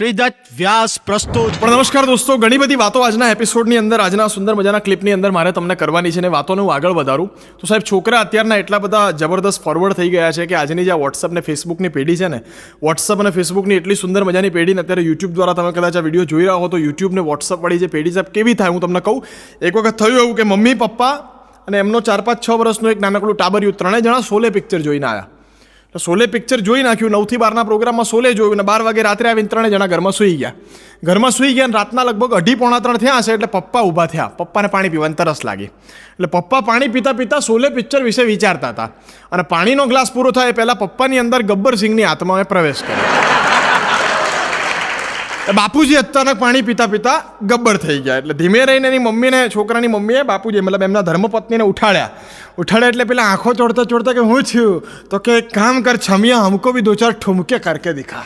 શ્રીદત્ત વ્યાસ પ્રસ્તુત. પણ નમસ્કાર દોસ્તો, ઘણી બધી વાતો આજના એપિસોડની અંદર, આજના સુંદર મજાના ક્લિપની અંદર મારે તમને કરવાની છે ને વાતોને હું આગળ વધારું. તો સાહેબ, છોકરા અત્યારના એટલા બધા જબરદસ્ત ફોરવર્ડ થઈ ગયા છે કે આજની જે વોટ્સઅપ ને ફેસબુકની પેઢી છે ને, વોટ્સઅપ અને ફેસબુકની એટલી સુંદર મજાની પેઢીને અત્યારે યુટ્યુબ દ્વારા તમે કદાચ આ વિડીયો જોઈ રહ્યા હો તો યુટ્યુબ ને વોટ્સઅપ વાળી જે પેઢી સાહેબ કેવી થાય હું તમને કહું. એક વખત થયું એવું કે મમ્મી પપ્પા અને એમનો 4-5-6 વર્ષનો એક નાનકડું ટાબરિયું, ત્રણેય જણા શોલે પિક્ચર જોઈને આવ્યા. તો શોલે પિક્ચર જોઈ નાખ્યું, 9 થી 12ના પ્રોગ્રામમાં શોલે જોયું ને 12 વાગે રાત્રે આવીને ત્રણેય જણા ઘરમાં સૂઈ ગયા. અને રાતના લગભગ 2:30-3 થયા હશે એટલે પપ્પા ઊભા થયા. પપ્પાને પાણી પીવાની તરસ લાગી એટલે પપ્પા પાણી પીતા પીતા શોલે પિક્ચર વિશે વિચારતા હતા અને પાણીનો ગ્લાસ પૂરો થાય એ પહેલાં પપ્પાની અંદર ગબ્બર સિંહની આત્માએ પ્રવેશ કર્યો. બાપુજી અચાનક પાણી પીતા પીતા ગબ્બર થઈ ગયા એટલે ધીમે રહીને એની મમ્મીને, છોકરાની મમ્મીએ બાપુજી મતલબ એમના ધર્મપત્નીને ઉઠાડ્યા એટલે પેલા આંખો ચોડતા કે હું છું? તો કે એક કામ કર છમિયા, હમકો ભી 2-4 ઠુમકે કરકે દિખા.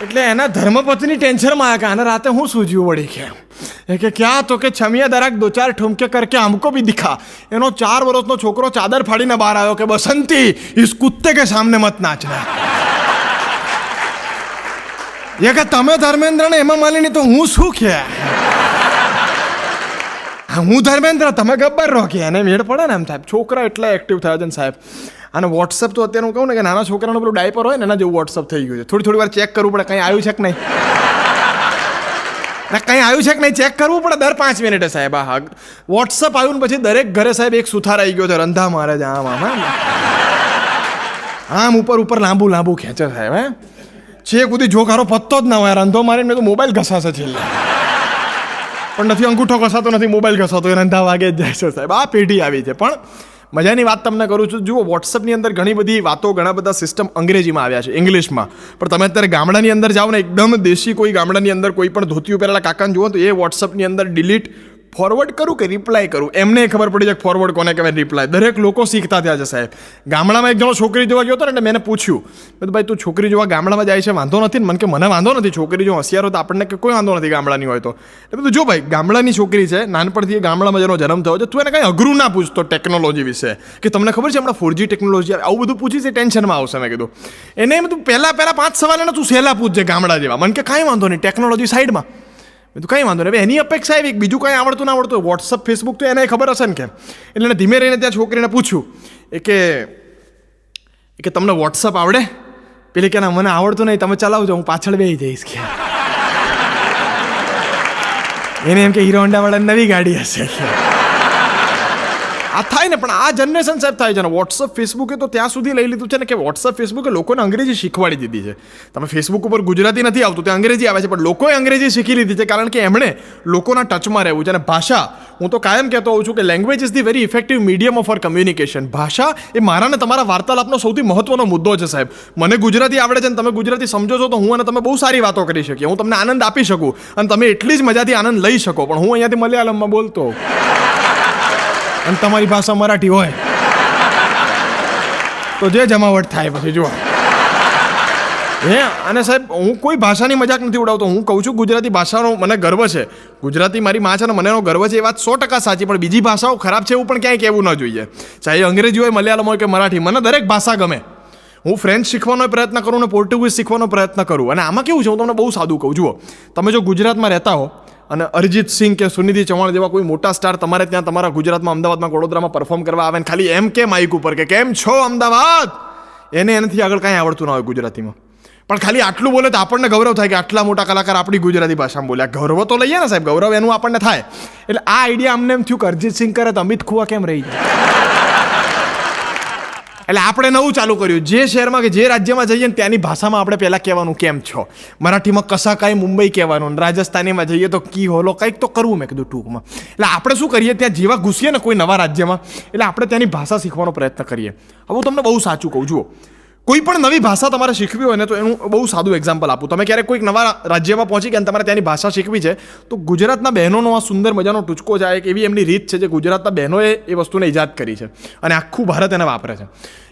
એટલે એના ધર્મપત્ની ટેન્શનમાં આવ્યા કે આને રાતે હું સૂજ્યું વળી કે કે ક્યાં? તો કે છમિયા દરાક 2-4 ઠુમકે કરકે હમકો ભી દિખા. એનો 4 વર્ષનો છોકરો ચાદર ફાડીને બહાર આવ્યો કે બસંતી ઇસ કુત્તે કે સામને મત નાચના. એ કે તમે ધર્મેન્દ્રને એમાં માની તો હું શું કે હું ધર્મેન્દ્ર, તમે ગબ્બર રહો કે એને મેળ પડે ને એમ સાહેબ. છોકરા એટલા એક્ટિવ થયા છે ને સાહેબ. અને વોટ્સઅપ તો અત્યારે હું કહું ને કે નાના છોકરાનું પેલું ડાયપર હોય ને એના જેવું વોટ્સઅપ થઈ ગયું છે. થોડી વાર ચેક કરવું પડે કંઈ આવ્યું છે કે નહીં, કંઈ આવ્યું છે કે નહીં ચેક કરવું પડે દર 5 મિનિટે સાહેબ. હા, વોટ્સઅપ આવ્યું ને પછી દરેક ઘરે સાહેબ એક સુથાર આવી ગયો છે, રંધા મારે છે આમ ઉપર લાંબુ ખેંચે સાહેબ. હે છે કુદી જોકારો પત્તો જ ના હોય, રંધો મારીને તો મોબાઈલ ઘસાશે છેલ્લે, પણ નથી અંગૂઠો ઘસાતો, નથી મોબાઈલ ઘસાતો, એ રંધા વાગે જ જાય છે સાહેબ. આ પેઢી આવી છે. પણ મજાની વાત તમને કરું છું. જુઓ, વોટ્સઅપની અંદર ઘણી બધી વાતો, ઘણા બધા સિસ્ટમ અંગ્રેજીમાં આવ્યા છે, ઇંગ્લિશમાં. પણ તમે અત્યારે ગામડાની અંદર જાઓ ને, એકદમ દેશી કોઈ ગામડાની અંદર કોઈ પણ ધોતિયું પહેરેલા કાકાને જુઓ તો એ વોટ્સઅપની અંદર ડિલીટ, ફોરવર્ડ કરું કે રિપ્લાય કરું એમને ખબર પડી જાય ફોરવર્ડ કોને કહેવાય, રિપ્લાય. દરેક લોકો શીખતા થયા છે સાહેબ. ગામડામાં એક જણો છોકરી જોવા ગયો હતો ને એટલે મેં પૂછ્યું, મેં ભાઈ તું છોકરી જોવા ગામડામાં જાય છે વાંધો નથી ને? મને કે મને વાંધો નથી, છોકરી જો હોશિયાર હોય તો આપણને કોઈ વાંધો નથી ગામડાની હોય તો. એટલે બધું જો ભાઈ, ગામડાની છોકરી છે, નાનપણથી ગામડામાં જેનો જન્મ થયો છે, તું એને કંઈ અઘરું ના પૂછતો ટેકનોલોજી વિશે કે તમને ખબર છે હમણાં 4G ટેકનોલોજી આવે, આવું બધું પૂછીશ એ ટેન્શનમાં આવશે. મેં કીધું એને એમ તું પહેલાં 5 સવાલ એને તું સહેલા પૂછજે ગામડા જેવા. મને કે કાંઈ વાંધો નહીં, ટેકનોલોજી સાઈડમાં. તો કંઈ વાંધો નહીં. હવે એની અપેક્ષા એવી બીજું કંઈ આવડતું ના આવડતું, વોટ્સઅપ ફેસબુક તો એને ખબર હશે ને કેમ. એટલે એને ધીમે રહીને ત્યાં છોકરીને પૂછ્યું કે તમને વોટ્સઅપ આવડે? પેલી કે ના મને આવડતું નહીં, તમે ચલાવજો, હું પાછળ બેસી જઈશ કે. એને એમ કે હીરો હોન્ડાવાળાની નવી ગાડી હશે. આ થાય ને, પણ આ જનરેશન સાહેબ થાય છે ને. વોટ્સઅપ ફેસબુકે તો ત્યાં સુધી લઈ લીધું છે ને કે વોટ્સઅપ ફેસબુકે લોકોને અંગ્રેજી શીખવાડી દીધી છે. તમે ફેસબુક ઉપર ગુજરાતી નથી આવતું, ત્યાં અંગ્રેજી આવે છે, પણ લોકોએ અંગ્રેજી શીખી લીધી છે કારણ કે એમણે લોકોના ટચમાં રહેવું છે. અને ભાષા, હું તો કાયમ કહેતો હોઉં છું કે language is the very effective medium of uh communication. ભાષા એ મારા ને તમારા વાર્તાલાપનો સૌથી મહત્વનો મુદ્દો છે સાહેબ. મને ગુજરાતી આવડે છે ને તમે ગુજરાતી સમજો છો તો હું અને તમે બહુ સારી વાતો કરી શકીએ, હું તમને આનંદ આપી શકું અને તમે એટલી જ મજાથી આનંદ લઈ શકો. પણ હું અહીંયાથી મલયાલમમાં બોલતો અને તમારી ભાષા મરાઠી હોય તો જે જમાવટ થાય પછી જુઓ. અને સાહેબ, હું કોઈ ભાષાની મજાક નથી ઉડાવતો. હું કહું છું ગુજરાતી ભાષાનો મને ગર્વ છે, ગુજરાતી મારી માં છે ને મને એનો ગર્વ છે. એ વાત 100% સાચી. પણ બીજી ભાષાઓ ખરાબ છે એવું પણ ક્યાંય કહેવું ન જોઈએ. ચાહે અંગ્રેજી હોય, મલયાલમ હોય કે મરાઠી, મને દરેક ભાષા ગમે. હું ફ્રેન્ચ શીખવાનો પ્રયત્ન કરું ને પોર્ટુગીઝ શીખવાનો પ્રયત્ન કરું. અને આમાં કેવું છે, હું તમને બહુ સાદું કહું. જુઓ, તમે જો ગુજરાતમાં રહેતા હો અને અરિજીત સિંહ કે સુનિધિ ચૌહાણ જેવા કોઈ મોટા સ્ટાર તમારે ત્યાં તમારા ગુજરાતમાં, અમદાવાદમાં, વડોદરામાં પરફોર્મ કરવા આવે ને ખાલી એમ કે માઇક ઉપર કે કેમ છો અમદાવાદ, એનાથી આગળ કાંઈ આવડતું ના હોય ગુજરાતીમાં, પણ ખાલી આટલું બોલે તો આપણને ગૌરવ થાય કે આટલા મોટા કલાકાર આપણી ગુજરાતી ભાષામાં બોલ્યા. ગૌરવ તો લઈએ ને સાહેબ, ગૌરવ એનું આપણને થાય. એટલે આ આઈડિયા અમને એમ થયું કે અરિજીત સિંહ કરે તો અમિત ખુવા કેમ રહી જાય. એટલે આપણે નવું ચાલુ કર્યું, જે શહેરમાં કે જે રાજ્યમાં જઈએ ને ત્યાંની ભાષામાં આપણે પહેલાં કહેવાનું કેમ છો, મરાઠીમાં કસા કાંઈ મુંબઈ કહેવાનું, રાજસ્થાનીમાં જઈએ તો કી હોલો કંઈક તો કરવું. મેં કીધું ટૂંકમાં. એટલે આપણે શું કરીએ, ત્યાં જેવા ઘૂસીએ ને કોઈ નવા રાજ્યમાં, એટલે આપણે ત્યાંની ભાષા શીખવાનો પ્રયત્ન કરીએ. હવે હું તમને બહુ સાચું કહું. જુઓ, કોઈ પણ નવી ભાષા તમારે શીખવી હોય ને તો એનું બહુ સાદું એક્ઝામ્પલ આપું. તમે ક્યારેક કોઈક નવા રાજ્યમાં પહોંચી ગયા અને તમારે ત્યાંની ભાષા શીખવી છે તો ગુજરાતના બહેનોનો આ સુંદર મજાનો ટૂચકો છે. એક એવી એમની રીત છે જે ગુજરાતના બહેનોએ એ વસ્તુને ઇજાદ કરી છે અને આખું ભારત એને વાપરે છે.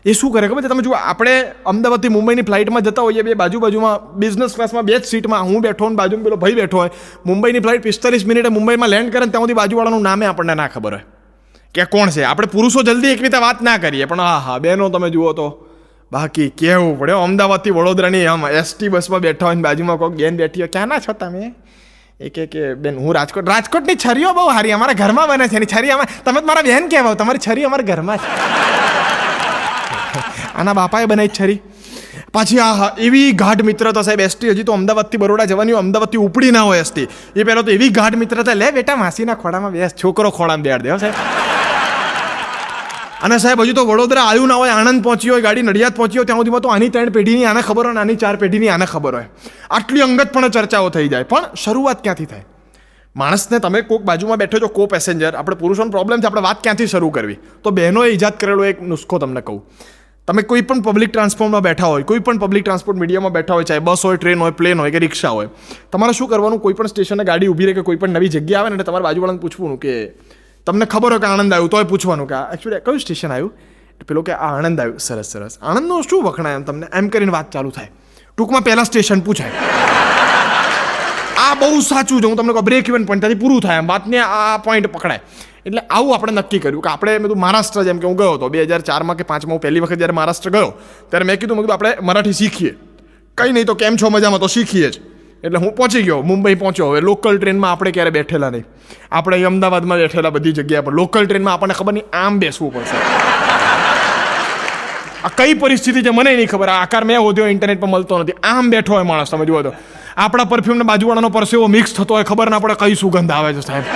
એ શું કરે ખબર છે? તમે જુઓ, આપણે અમદાવાદથી મુંબઈની ફ્લાઇટમાં જતા હોઈએ, બે બાજુમાં બિઝનેસ ક્લાસમાં 2 જ સીટમાં હું બેઠો ને બાજુમાં પેલો ભાઈ બેઠો હોય. મુંબઈની ફ્લાઇટ 45 મિનિટે મુંબઈમાં લેન્ડ કરે ને ત્યાં સુધી બાજુવાળાનું નામે આપણને ના ખબર હોય કે કોણ છે. આપણે પુરુષો જલ્દી એક રીતે વાત ના કરીએ, પણ હા બહેનો તમે જુઓ તો બાકી કેવું પડે અમદાવાદથી વડોદરાની આમ એસટી બસમાં બેઠા હોય ને બાજુમાં કોઈક બેન બેઠી હોય, ક્યાં ના છો તમે? કે બેન હું રાજકોટની છરીઓ બહુ સારી અમારા ઘરમાં બને છે. એની છરી અમે તમે મારા બેન કહેવાય, તમારી છરી અમારા ઘરમાં છે. આના બાપાએ બનાવી છરી. પાછી આ એવી ગાઢ મિત્રતા સાહેબ, એસટી હજી તો અમદાવાદથી બરોડા જવાની હોય, અમદાવાદથી ઉપડી ના હોય એસટી, એ પહેલાં તો એવી ગાઢ મિત્રતા, લે બેટા માસીના ખોડામાં બેસ, છોકરો ખોડામાં બેડ દે સાહેબ. અને સાહેબ હજુ તો વડોદરા આવ્યું ના હોય, આણંદ પહોંચી હોય, ગાડી નડિયાદ પહોંચી હોય, ત્યાં સુધીમાં તો આની 3 પેઢીની આને ખબર હોય, આની 4 પેઢીની આને ખબર હોય. આટલી અંગત પણ ચર્ચાઓ થઈ જાય. પણ શરૂઆત ક્યાંથી થાય? માણસને તમે કોઈક બાજુમાં બેઠો છો, કો પેસેન્જર, આપણે પુરુષોનો પ્રોબ્લેમ છે, આપણે વાત ક્યાંથી શરૂ કરવી? તો બહેનોએ ઈજાદ કરેલો એક નુસ્ખો તમને કહું. તમે કોઈ પણ પબ્લિક ટ્રાન્સપોર્ટમાં બેઠા હોય, કોઈ પણ પબ્લિક ટ્રાન્સપોર્ટ મીડિયામાં બેઠા હોય, ચાહે બસ હોય, ટ્રેન હોય, પ્લેન હોય કે રિક્ષા હોય, તમારે શું કરવાનું? કોઈ પણ સ્ટેશને ગાડી ઊભી રહે કે કોઈ પણ નવી જગ્યા આવે ને એટલે તમારે બાજુવાળાને પૂછવાનું કે તમને ખબર હોય કે આણંદ આવ્યું, તોય પૂછવાનું કે એકચ્યુઅલી કયું સ્ટેશન આવ્યું? પેલો કે આ આણંદ આવ્યું. સરસ સરસ, આણંદનું શું વખણાય એમ તમને? એમ કરીને વાત ચાલુ થાય. ટૂંકમાં પહેલાં સ્ટેશન પૂછાય. આ બહુ સાચું છે, હું તમને કહું બ્રેક ઇવન પોઈન્ટ ત્યાંથી પૂરું થાય એમ વાતને આ પોઈન્ટ પકડાય. એટલે આવું આપણે નક્કી કર્યું કે આપણે મેં કીધું મહારાષ્ટ્ર, જેમ કે હું ગયો હતો 2004માં કે 5માં, હું પહેલી વખત જ્યારે મહારાષ્ટ્ર ગયો ત્યારે મેં કીધું આપણે મરાઠી શીખીએ. કંઈ નહીં તો કેમ છો મજામાં તો શીખીએ જ. એટલે હું પહોંચી ગયો, મુંબઈ પહોંચ્યો. હવે લોકલ ટ્રેનમાં આપણે ક્યારે બેઠેલા નહીં, આપણે અમદાવાદમાં બેઠેલા બધી જગ્યા પર. લોકલ ટ્રેનમાં આપણને ખબર નહીં આમ બેસવું પડશે. આ કઈ પરિસ્થિતિ છે મને નહીં ખબર. આ આકાર મેં હોદ્યો ઇન્ટરનેટ પર મળતો નથી. આમ બેઠો હોય માણસ, તમે જુઓ તો આપણા પરફ્યુમને બાજુવાળાનો પરસેવો મિક્સ થતો હોય, ખબર ના પડે કઈ સુગંધ આવે છે સાહેબ.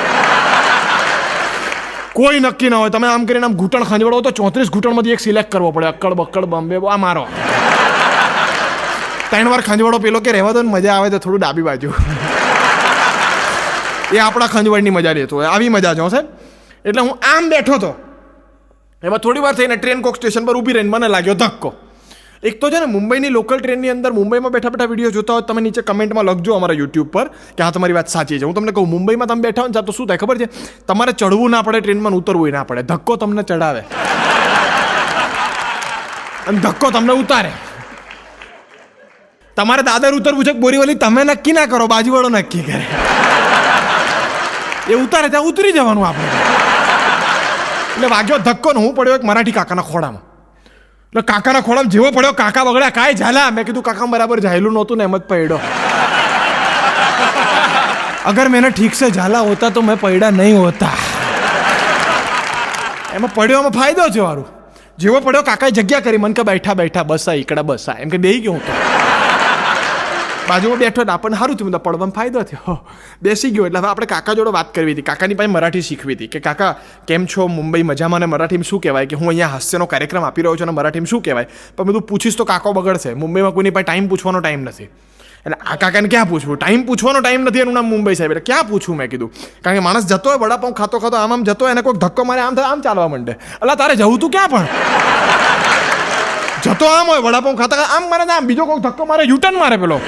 કોઈ નક્કી ના હોય. તમે આમ કરીને આમ ઘૂંટણ ખંજવાળો તો 34 ઘૂંટણમાંથી એક સિલેક્ટ કરવો પડે. અક્કડ બક્કડ બોમ્બે આ મારો 3 વાર ખંજવાળો. પેલો કે રહેવા દો ને, મજા આવે તો થોડું ડાબી બાજુ. એ આપણા ખંજવાળની મજા લેતો હોય. આવી મજા છે સાહેબ. એટલે હું આમ બેઠો હતો. એમાં થોડી વાર થઈને ટ્રેન કોક સ્ટેશન પર ઊભી રહીને મને લાગ્યો ધક્કો. એક તો છે ને મુંબઈની લોકલ ટ્રેનની અંદર, મુંબઈમાં બેઠા બેઠા વિડીયો જોતા હોય, તમે નીચે કમેન્ટમાં લખજો અમારા યુટ્યુબ પર કે હા તમારી વાત સાચી છે. હું તમને કહું, મુંબઈમાં તમે બેઠા હોય ને તો શું થાય ખબર છે? તમારે ચડવું ના પડે ટ્રેનમાં, ઉતરવું ના પડે. ધક્કો તમને ચડાવે અને ધક્કો તમને ઉતારે. તમારે દાદર ઉતરવું છે બોરીવલી, તમે નક્કી ના કરો, બાજુવાળો નક્કી કરે. એ ઉતારે ત્યાં ઉતરી જવાનું આપણે. એટલે વાગ્યો ધક્કો ને હું પડ્યો એક મરાઠી કાકાના ખોડામાં. એટલે કાકાના ખોડામાં જેવો પડ્યો, કાકા બગડ્યા, કાંઈ ઝાલા. મેં કીધું કાકા બરાબર ઝાયલું નહોતું ને એમ જ પડ્યો. અગર મેને ઠીક સે ઝાલા હોતા તો મેં પડ્યા નહીં હોતા. એમાં પડ્યો, એમાં ફાયદો છે વારું. જેવો પડ્યો કાકાએ જગ્યા કરી, મને કે બેઠા બેઠા બસા ઈકડા બસા, એમ કે બેસી ગયો હું તો. બાજુમાં બેઠો ને આપણને સારું થયું, તો પડવામાં ફાયદો થયો, બેસી ગયો. એટલે હવે આપણે કાકા જોડે વાત કરવી હતી, કાકાની પાસે મરાઠી શીખવી હતી કે કાકા કેમ છો, મુંબઈ મજામાં, ને મરાઠીમાં શું કહેવાય, કે હું અહીંયા હાસ્યનો કાર્યક્રમ આપી રહ્યો છું અને મરાઠીમાં શું કહેવાય. પણ બધું પૂછીશ તો કાકો બગડશે. મુંબઈમાં કોઈની પાસે ટાઈમ પૂછવાનો ટાઈમ નથી. એટલે આ કાકાને ક્યાં પૂછવું? ટાઈમ પૂછવાનો ટાઈમ નથી, એનું નામ મુંબઈ સાહેબ. એટલે ક્યાં પૂછવું મેં કીધું. કારણ કે માણસ જતો હોય વડાપાઉં ખાતો ખાતો આમ જતો હોય, એને કોઈક ધક્કો મારે આમ થાય, આમ ચાલવા માંડે. એટલે તારે જવું તું ક્યાં? પણ જતો આમ હોય વડાપાઉં ખાતા આમ મારે, આમ બીજો કોઈ ધક્કો મારે, યુટર્ન મારે પેલો.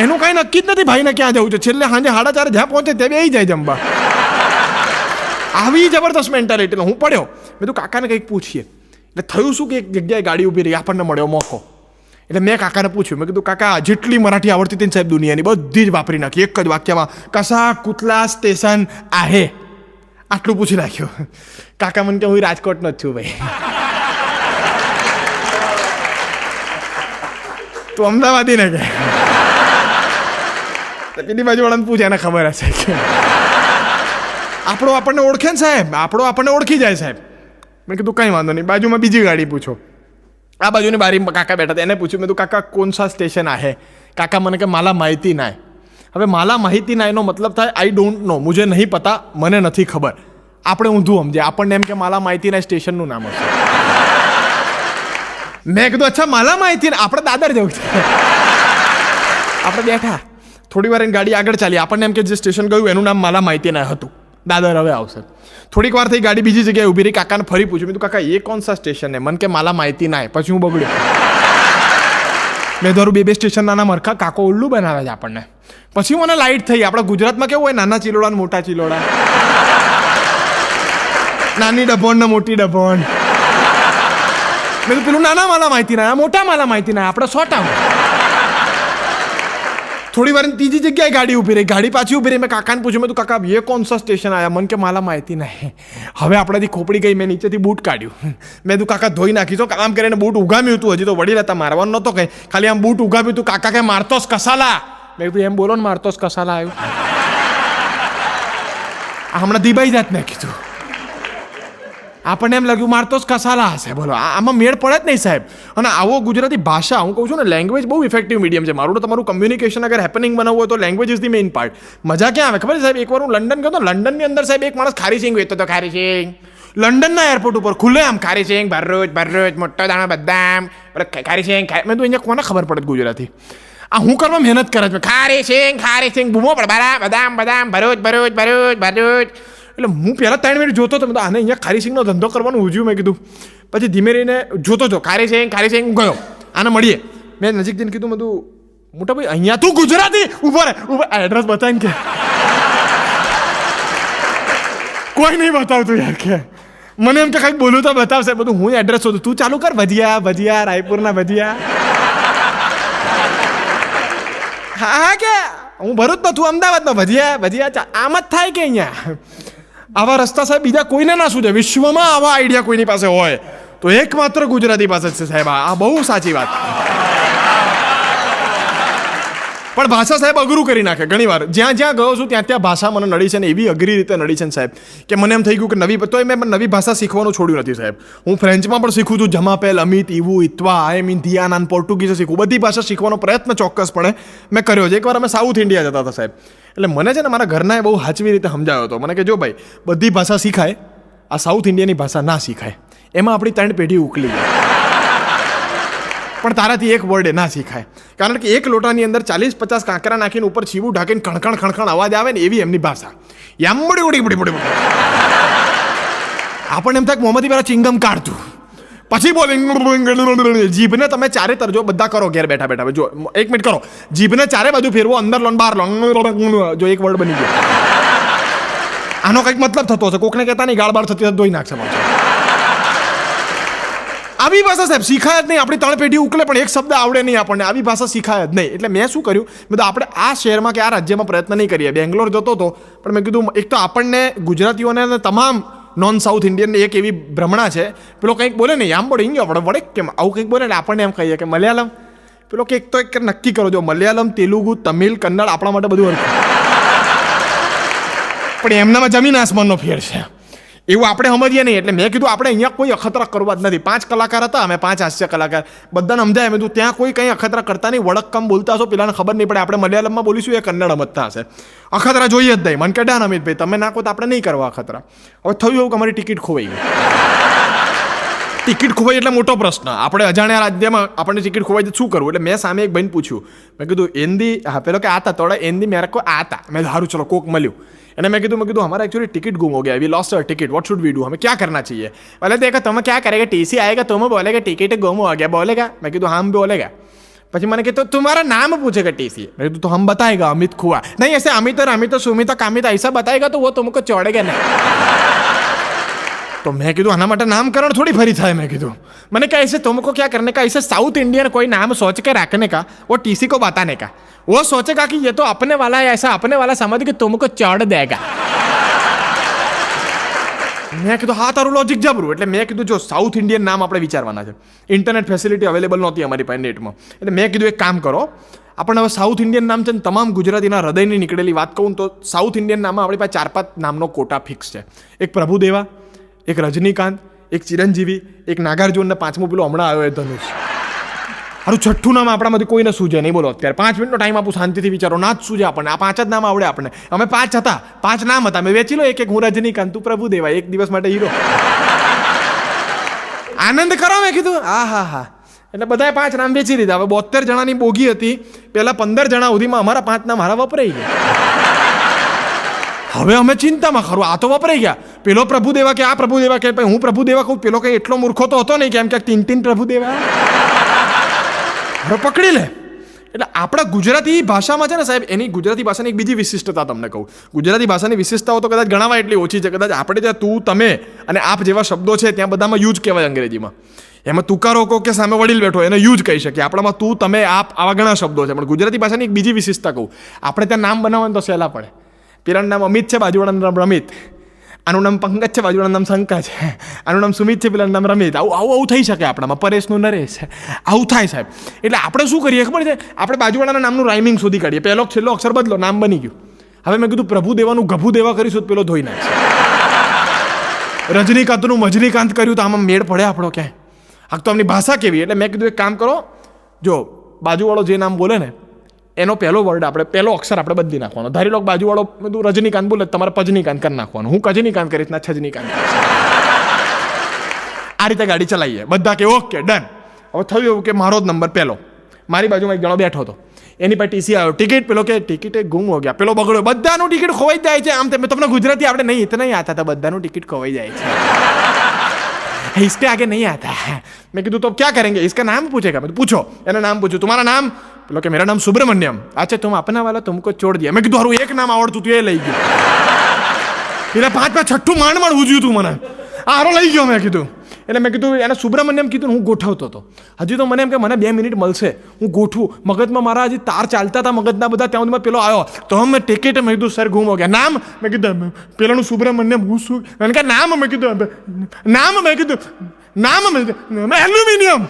એનું કાંઈ નક્કી જ નથી ભાઈને ક્યાં જવું છે. છેલ્લે સાંજે 4:30 જ્યાં પહોંચે ત્યાં બેસી જાય જમવા. આવી જબરદસ્ત મેન્ટાલિટી. હું પડ્યો, મેં તો કાકાને કંઈક પૂછીએ. એટલે થયું શું કે એક જગ્યાએ ગાડી ઊભી રહી, આપણને મળ્યો મોકો. એટલે મેં કાકાને પૂછ્યું, મેં કીધું કાકા જેટલી મરાઠી આવડતી હતી ને સાહેબ દુનિયાની બધી જ વાપરી નાખી એક જ વાક્યમાં. કસા કુતલા સ્ટેશન આહે, આટલું પૂછી નાખ્યું. કાકા મને કે હું રાજકોટનો જ છું ભાઈ. તું અમદાવાદી ને કે પેલી બાજુવાળાને પૂછે, એને ખબર હશે કે આપણને ઓળખે ને સાહેબ, આપણને ઓળખી જાય સાહેબ. મેં કીધું કંઈ વાંધો નહીં, બાજુમાં બીજી ગાડી પૂછો. આ બાજુની બારીમાં કાકા બેઠા હતા, એને પૂછ્યું. મેં કીધું કાકા કોણ સા સ્ટેશન આહે? કાકા મને કે માલા માહિતી ના. હવે માલા માહિતી ના એનો મતલબ થાય આઈ ડોન્ટ નો, મુझे નહીં પતા, મને નથી ખબર. આપણે ઊંધું સમજે, આપણને એમ કે માલા માહિતી ના સ્ટેશનનું નામ હશે. મેં કીધું અચ્છા માલા માહિતી ના, આપણે દાદર જવું છે. આપણે બેઠા થોડી વાર ગાડી આગળ ચાલી, આપણને એમ કે જે સ્ટેશન ગયું એનું નામ માલા માહિતી ના હતું. દાદર હવે આવશે. થોડીક વાર થઈ, ગાડી બીજી જગ્યાએ ઊભી રહી. કાકાને ફરી પૂછ્યું, મેં કીધું કાકા એ કોણ સા સ્ટેશન હે? મને કે માલા માહિતી ના. પછી હું બગડ્યો. મેં ધોરું બે સ્ટેશનના નામ હરખા. કાકો ઉલ્લુ બનાવે છે આપણને. પછી મને લાઈટ થઈ. આપણે ગુજરાતમાં કેવું હોય, નાના ચિલોડા ને મોટા ચિલોડા, નાની ડભોણ ને મોટી ડભોણ. મેં પેલું નાના માલા માહિતી ના, મોટા માલા માહિતી ના, આપણે સોટા. थोड़ी बार तीजी जगह गाड़ी ऊभी रही, गाड़ी पाછી ઊભી રહી. મેં કાકાને પૂછ્યું, મેં તો કાકા ये कौन सा स्टेशन आया? मन के माला माहिती नहीं. હવે આપણાથી ખોપડી ગઈ, મેં નીચેથી બૂટ કાઢ્યું. મેં તું કાકા ધોઈ નાખી તો આમ કરીને બૂટ ઉગામ્યું હતું. હજી તો વડીલ હતા, મારવાનું નહોતો કંઈ, ખાલી આમ બૂટ ઉગામ્યું તું. કાકા કે મારતોસ કસાલા. મેં કીધું એમ બોલો ને, મારતોસ કસાલા આવ્યું. હમણાં દીબાઈ જાત મેં કીધું. આપણને એમ લાગ્યું મારતો જ કસાલા હશે. બોલો આમાં મેળ પડે જ નહીં સાહેબ. અને આવો ગુજરાતી ભાષા, હું કહું છું ને, લેંગ્વેજ બહુ ઇફેક્ટિવ મીડિયમ છે. મારું તો તમારું કમ્યુનિકેશન અગર હેપનિંગ બનાવવું હોય તો language is the main part. મજા ક્યાં આવે ખબર છે સાહેબ? એકવાર હું લંડન ગયો તો, લંડનની અંદર સાહેબ એક માણસ ખારી સિંગ વેચતો હતો. ખારી સિંગ લંડનના એરપોર્ટ ઉપર ખુલ્લે આમ ખારી સિંગ, ભરરોજ મોટો દાણા બદામ, ખારી સિંગ. મેં તો અહીંયા કોને ખબર પડે ગુજરાતી? આ હું કરવા મહેનત કરે છે. ખારી સિંગ બૂમો પડે, બદામ ભરોજ. એટલે હું પહેલાં 3 મિનિટ જોતો હતો. આને અહીંયા ખારી સિંગનો ધંધો કરવાનું ઉજ્યું. મેં કીધું, પછી ધીમે રહીને જોતો હતો. ખારી સિંગ ગયો, આને મળીએ. મેં નજીક જઈને કીધું, બધું મોટા ભાઈ અહીંયા તું ગુજરાતી ઉભો રહે, એડ્રેસ બતાવીને કે કોઈ નહીં બતાવતું યાર. કે મને એમ કે કંઈક બોલું તો બતાવશે. બધું હું એડ્રેસ શોધું. તું ચાલુ કર, ભજીયા રાયપુરના ભજીયા. હા કે હું ભરૂચ તું અમદાવાદમાં ભજીયા આમ જ થાય કે અહીંયા આવા રસ્તા સાહેબ બીજા કોઈને ના સૂચે. વિશ્વમાં આવા આઈડિયા કોઈની પાસે હોય તો એકમાત્ર ગુજરાતી પાસે જ છે સાહેબ. આ બહુ સાચી વાત. પણ ભાષા સાહેબ અઘરું કરી નાખે ઘણી વાર. જ્યાં ગયો છું ત્યાં ભાષા મને નડી છે ને, એવી અઘરી રીતે નડી છે ને સાહેબ, કે મને એમ થઈ ગયું કે તોય મેં નવી ભાષા શીખવાનું છોડ્યું નથી સાહેબ. હું ફ્રેન્ચમાં પણ શીખું છું, જમાપેલ, અમિત, ઇવું, ઇત્વા, આઈ મીન દિયાના, પોર્ટુગીઝ શીખું. બધી ભાષા શીખવાનો પ્રયત્ન ચોક્કસપણે મેં કર્યો છે. એકવાર અમે સાઉથ ઇન્ડિયા જતા હતા સાહેબ. એટલે મને છે ને મારા ઘરનાએ બહુ હાચવી રીતે સમજાવ્યો હતો મને, કે જો ભાઈ બધી ભાષા શીખાય, આ સાઉથ ઇન્ડિયાની ભાષા ના શીખાય. એમાં આપણી 3 પેઢી ઉકલી જાય. પણ તારાથી એક વર્ડ ના શીખાય. કારણ કે એક લોટાની અંદર 40-50 કાંકરા નાખીને ઉપર છીવું ઢાંકીને ખણખણ અવાજ આવે ને, એવી એમની ભાષા. આપણને એમ થાય મોહમ્મદી પેલા ચિંગમ કાઢતું, પછી બોલે. જીભને તમે ચારે તરજો, બધા કરો ઘેર બેઠા. જો 1 મિનિટ કરો, જીભને ચારે બાજુ ફેરવો, અંદર લો બહાર લો. જો એક વર્ડ બની ગયો. આનો કંઈક મતલબ થતો હશે. કોકને કહેતા નહીં, ગાળ બાળ થતી ધોઈ નાખશે. આવી ભાષા સાહેબ શીખાય જ નહીં. આપણી 3 પેઢી ઉકલે પણ એક શબ્દ આવડે નહીં આપણને. આવી ભાષા શીખાય જ નહીં. એટલે મેં શું કર્યું, મેં તો આપણે આ શહેરમાં કે આ રાજ્યમાં પ્રયત્ન નહીં કરીએ. બેંગ્લોર જતો હતો, પણ મેં કીધું એક તો આપણને ગુજરાતીઓને તમામ નોન સાઉથ ઇન્ડિયનને એક એવી ભ્રમણા છે, પેલો કંઈક બોલે ને આમ બોલે ઇંગ્યો આપણે વડે કેમ આવું કંઈક બોલે ને આપણને એમ કહીએ કે મલયાલમ. પેલો કે એક તો એક નક્કી કરો, જો મલયાલમ, તેલુગુ, તમિલ, કન્નડ આપણા માટે બધું હરખું. પણ એમનામાં જમીન આસમાનનો ફેર છે. એવું આપણે સમજીએ નહીં. એટલે મેં કીધું આપણે અહીંયા કોઈ અખતરા કરવા જ નથી. 5 કલાકાર હતા, અમે 5 હાસ્ય કલાકાર. બધાને સમજાય. મેં કીધું ત્યાં કોઈ કંઈ અખતરા કરતા નહીં. વડક્કમ બોલતા હશો, પેલાને ખબર નહીં પડે. આપણે મલયાલમમાં બોલીશું, એ કન્નડ સમજતા હશે. અખતરા જોઈએ જ નહીં. મને કે ડન અમિતભાઈ, તમે નાખો તો આપણે નહીં કરવા અખતરા. હવે થયું એવું કે અમારી ટિકિટ ખોવાઈ ગઈ. ટિકિટ ખોવાઈ એટલે મોટો પ્રશ્ન. આપણે અજાણ્યા રાજ્યમાં આપણને ટિકિટ ખોવાઈ શું કરવું? એટલે મેં સામે એક ભાઈને પૂછ્યું. મેં કીધું એન્દી, હા પેલો કે આતા થોડા એન્દી મેરે કો આતા. મેં સારું ચલો કોક મળ્યું. અને મેં કીધું हमारा एक्चुअली टिकट गुम हो गया, we lost our ticket, what should we do, हमें क्या करना चाहिए? बोले देखो तुम क्या करेगा, टीसी आएगा, तुम्हें बोलेगा टिकट गुम हो गया, बोलेगा? मैं कीधું हम बोलेगा. પછી મને કે तो तुम्हारा नाम पूछेगा टीसी. मैं कीधું तो हम बताएगा अमित खुआ. नहीं ऐसे अमित और अमित सुमित कामित ऐसा बताएगा तो वो तुमको छोड़ेगा नहीं. तो मैं कीधું આના માટે नामकरण थोड़ी भरी था. मैं कीधું मैंने कहा ऐसे तुमको क्या करने का, ऐसे साउथ इंडियन कोई नाम सोच के रखने का, वो टीसी को बताने का. वो सोचेगा कि ये तो अपने वाला है, ऐसा अपने वाला समझ के तुमको चढ़ देगा. મેં કીધું હા તારું લોજિક જબરું. એટલે મેં કીધું જો સાઉથ ઇન્ડિયન નામ આપણે વિચારવાના છે. ઇન્ટરનેટ ફેસિલિટી અવેલેબલ નહોતી અમારી પાસે નેટમાં. એટલે મેં કીધું એક કામ કરો, આપણને હવે સાઉથ ઇન્ડિયન નામ છે ને તમામ ગુજરાતીના હૃદયની નીકળેલી વાત કહું તો સાઉથ ઇન્ડિયન નામમાં આપણી પાસે 4-5 નામનો કોટા ફિક્સ છે. એક પ્રભુદેવા, એક રજનીકાંત, એક ચિરંજીવી, એક નાગાર્જુન ને 5મું પેલો હમણાં આવ્યો એ ધનુષ. હારું 6ઠ્ઠું નામ આપણામાંથી કોઈને સૂજે નહીં. બોલો અત્યારે 5 મિનિટનો ટાઈમ આપું, શાંતિથી વિચારો. ના જ સૂજે આપણને. આ 5 જ નામ આવડે આપણને. અમે 5 હતા, 5 નામ હતા. મેં વેચી લો એક હું રજનીકાંત, તું પ્રભુદેવા, એક દિવસ માટે હીરો. આનંદ કરો. મેં કીધું હા. એટલે બધાએ 5 નામ વેચી દીધા. હવે 72 જણાની બોગી હતી. પહેલા 15 જણા સુધીમાં અમારા 5 નામ હારા વપરાઈ ગયા. હવે અમે ચિંતામાં ખરું, આ તો વપરાઈ ગયા. પેલો પ્રભુદેવા કે આ પ્રભુદેવા કે હું પ્રભુદેવા કહું, પેલો કંઈ એટલો મૂર્ખો તો હતો નહીં કે એમ કે ટીન પ્રભુદેવા હવે પકડી લે. એટલે આપણા ગુજરાતી ભાષામાં છે ને સાહેબ, એની ગુજરાતી ભાષાની એક બીજી વિશિષ્ટતા તમને કહું. ગુજરાતી ભાષાની વિશિષ્ટતાઓ તો કદાચ ગણાવા એટલી ઓછી છે. કદાચ આપણે ત્યાં તું, તમે અને આપ જેવા શબ્દો છે ત્યાં બધામાં યુઝ કહેવાય અંગ્રેજીમાં. એમાં તુકારો કહો કે સામે વડીલ બેઠો એને યુ જ કહી શકીએ. આપણામાં તું, તમે, આપ આવા ઘણા શબ્દો છે. પણ ગુજરાતી ભાષાની એક બીજી વિશેષતા કહું, આપણે ત્યાં નામ બનાવવાનું તો સહેલા પડે. પેલાનું નામ અમિત છે, બાજુવાળાનું નામ રમિત. આનું નામ પંકજ છે, બાજુવાળાનું નામ શંકર છે. આનું નામ સુમિત છે, પેલાનું નામ રમિત. આવું થઈ શકે આપણામાં. પરેશનું નરેશ, આવું થાય સાહેબ. એટલે આપણે શું કરીએ ખબર છે, આપણે બાજુવાળાના નામનું રાઇમિંગ શોધી કાઢીએ. પહેલો છેલ્લો અક્ષર બદલો, નામ બની ગયું. હવે મેં કીધું પ્રભુ દેવાનું ગભુ દેવા કરીશું તો પેલો ધોઈ નાખશે. રજનીકાંતનું મજનીકાંત કર્યું તો આમાં મેળ પડે આપણો ક્યાંય? આ તો આમની ભાષા કેવી. એટલે મેં કીધું એક કામ કરો, જો બાજુવાળો જે નામ બોલે ને એનો પહેલો વર્ડ આપણે, પહેલો અક્ષર આપણે બદલી નાખવાનો. ધારી લો બાજુવાળો બધું રજનીકાંત બોલે, તમારે પજનીકાંત કરી નાખવાનું. હું કજનીકાંત કરીશ ના છજનીકાંત કરીશ. આ રીતે ગાડી ચલાવીએ બધા કે ઓકે ડન. હવે થયું એવું કે મારો જ નંબર પહેલો, મારી બાજુમાં એક જણો બેઠો હતો, એની પર ટીસી આવ્યો, ટિકિટ, પેલો કે ટિકિટ ગુમ હો ગયા, પેલો બગડ્યો, બધાનું ટિકિટ ખોવાઈ જાય છે. આમ તમને ગુજરાતી આપણે નહીં ઇतना ही आता था, બધાનું ટિકિટ ખોવાઈ જાય છે. इसके आगे नहीं आता है. मैं कीधु तो क्या करेंगे, इसका नाम पूछेगा. मैं पूछो, एना नाम पूछो, तुम्हारा नाम? बोलो कि मेरा नाम सुब्रमण्यम. अच्छा तुम अपना वाला तुमको छोड़ दिया. मैं कीधु हारू एक नाम आवड़તું તું એ લઈ ગયો. એટલે 5 છઠ્ઠું માંડ ઉજ્યું તું મને. હારો લઈ ગયો મેં કીધું. એટલે મેં કીધું એને સુબ્રમણ્યમ કીધું, હું ગોઠવતો હતો. હજી તો મને એમ કે મને 2 મિનિટ મળશે, હું ગોઠવું. મગજમાં મારા હજી તાર ચાલતા હતા મગજના બધા. ત્યાં સુધીમાં પેલો આવ્યો તો મેં ટિકિટ, મેં કીધું સર ગુમ હો ગયા. નામ? મેં કીધું પેલાનું સુબ્રમણ્યમ. હું શું? મેં કે નામ? મેં કીધું નામ? મેં કીધું નામ? મેં એલ્યુમિનિયમ.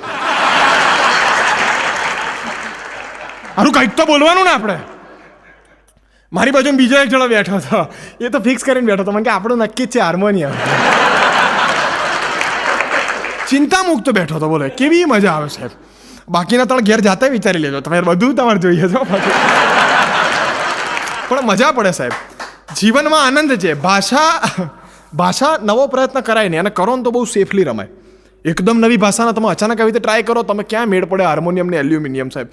હારું કંઈક તો બોલવાનું ને આપણે. મારી બાજુ બીજો એક જણો બેઠો હતો, એ તો ફિક્સ કરીને બેઠો હતો. મને કે આપણું નક્કી જ છે હાર્મોનિયમ. ચિંતા મુક્ત બેઠો હતો. બોલે કેવી મજા આવે સાહેબ. બાકીના ત્રણ ઘેર જાતે વિચારી લેજો, તમે બધું તમારે જોઈએ છો. પણ મજા પડે સાહેબ. જીવનમાં આનંદ છે. ભાષા નવો પ્રયત્ન કરાય નહીં, અને કરો ને તો બહુ સેફલી રમાય. એકદમ નવી ભાષાના તમે અચાનક આવી રીતે ટ્રાય કરો, તમે ક્યાં મેળ પડે હાર્મોનિયમ ને એલ્યુમિનિયમ સાહેબ.